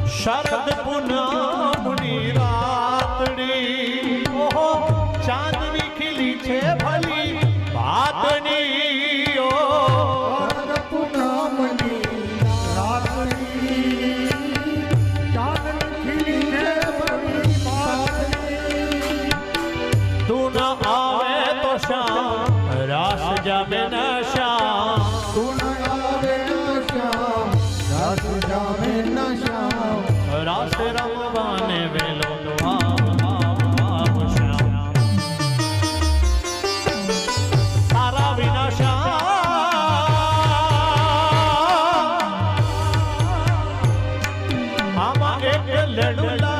શરદ પૂનમની રાતડી ઓહો ચાંદની ખીલી છે ભલી ભાતની ઓ શરદ પૂનમની રાતડી ચાંદની ખીલી છે ભલી ભાતની તું ન આવે તો શ્યામ રાસ જામે ન શ્યામ તું ન આવે ન શ્યામ રાસ જામે ન શ્યામ રાસ રમવાને વેલો આવ શ્યામ તારા વિના શ્યામ આમાં એક લડુલા